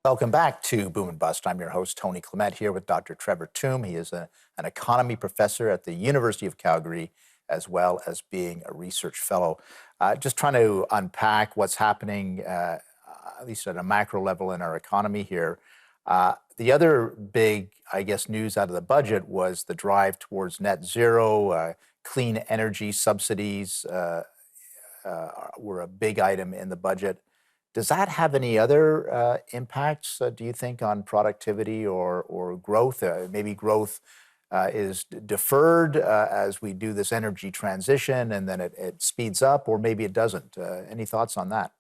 Welcome back to Boom and Bust. I'm your host, Tony Clement, here with Dr. Trevor Tombe. He is an economy professor at the University of Calgary, as well as being a research fellow. Just trying to unpack what's happening, at least at a macro level in our economy here. The other big, I guess, news out of the budget was the drive towards net zero, clean energy subsidies were a big item in the budget. Does that have any other impacts, do you think, on productivity or growth? Maybe growth is deferred as we do this energy transition and then it speeds up, or maybe it doesn't. Any thoughts on that?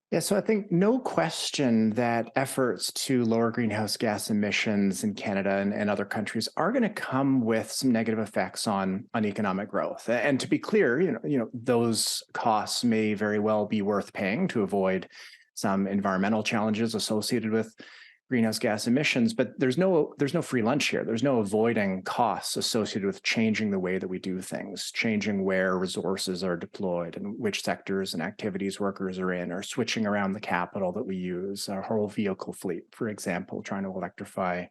Yeah, so I think no question that efforts to lower greenhouse gas emissions in Canada and other countries are going to come with some negative effects on economic growth. And to be clear, those costs may very well be worth paying to avoid some environmental challenges associated with greenhouse gas emissions, but there's no free lunch here. There's no avoiding costs associated with changing the way that we do things, changing where resources are deployed and which sectors and activities workers are in, or switching around the capital that we use, our whole vehicle fleet, for example, trying to electrify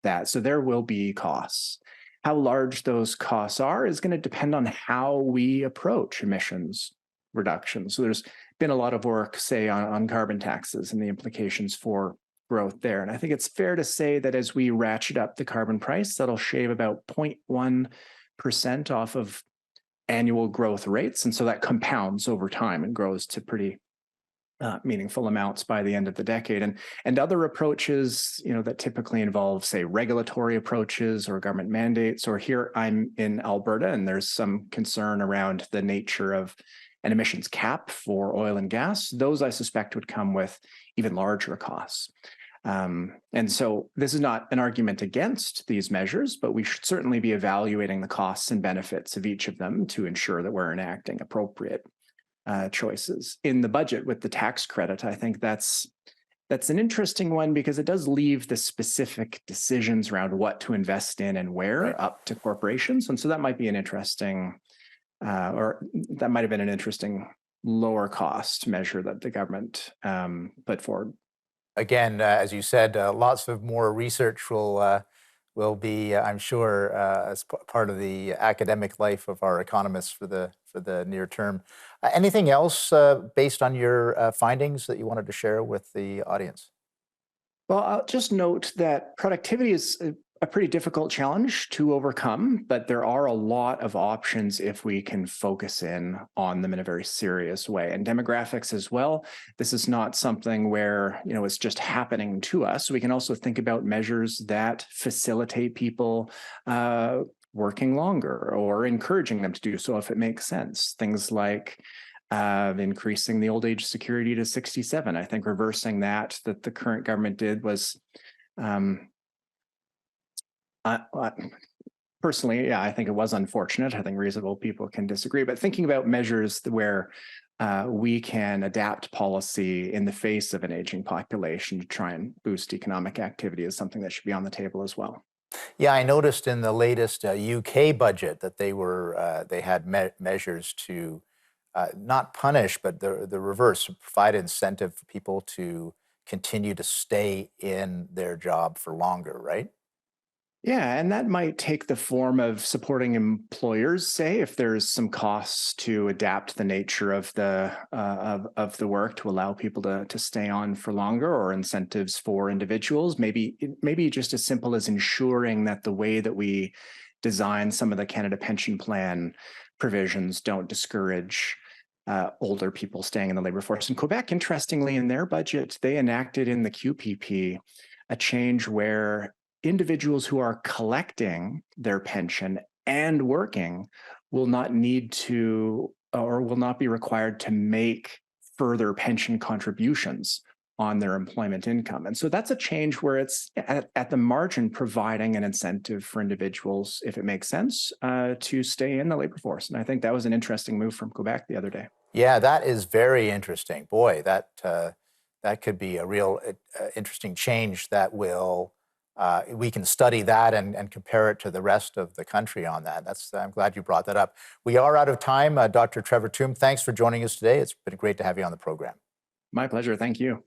that. So there will be costs. How large those costs are is going to depend on how we approach emissions reduction. So there's been a lot of work, say, on carbon taxes and the implications for growth there. And I think it's fair to say that as we ratchet up the carbon price, that'll shave about 0.1% off of annual growth rates. And so that compounds over time and grows to pretty meaningful amounts by the end of the decade. And other approaches, that typically involve, say, regulatory approaches or government mandates, or here I'm in Alberta, and there's some concern around the nature of an emissions cap for oil and gas. Those, I suspect, would come with even larger costs. And so this is not an argument against these measures, but we should certainly be evaluating the costs and benefits of each of them to ensure that we're enacting appropriate choices. In the budget with the tax credit, I think that's an interesting one because it does leave the specific decisions around what to invest in and where Right. up to corporations. And so that might be an interesting, or that might have been an interesting lower cost measure that the government put forward. Again, as you said, lots of more research will be, I'm sure, as part of the academic life of our economists for the near term. Anything else based on your findings that you wanted to share with the audience? Well, I'll just note that productivity is a pretty difficult challenge to overcome, but there are a lot of options if we can focus in on them in a very serious way. And demographics as well. This is not something where, it's just happening to us. We can also think about measures that facilitate people working longer or encouraging them to do so if it makes sense. Things like increasing the old age security to 67. I think reversing that the current government did was, personally, yeah, I think it was unfortunate. I think reasonable people can disagree, but thinking about measures where we can adapt policy in the face of an aging population to try and boost economic activity is something that should be on the table as well. Yeah, I noticed in the latest UK budget that they had measures to not punish, but the reverse, provide incentive for people to continue to stay in their job for longer, right? Yeah, and that might take the form of supporting employers, say, if there's some costs to adapt the nature of the work to allow people to stay on for longer, or incentives for individuals. Maybe just as simple as ensuring that the way that we design some of the Canada Pension Plan provisions don't discourage older people staying in the labor force. In Quebec, interestingly, in their budget, they enacted in the QPP a change where individuals who are collecting their pension and working will not need to or will not be required to make further pension contributions on their employment income. And so that's a change where it's at the margin providing an incentive for individuals, if it makes sense, to stay in the labor force. And I think that was an interesting move from Quebec the other day. Yeah, that is very interesting. Boy, that could be a real interesting change that will we can study that and compare it to the rest of the country on that. I'm glad you brought that up. We are out of time. Dr. Trevor Tombe, thanks for joining us today. It's been great to have you on the program. My pleasure. Thank you.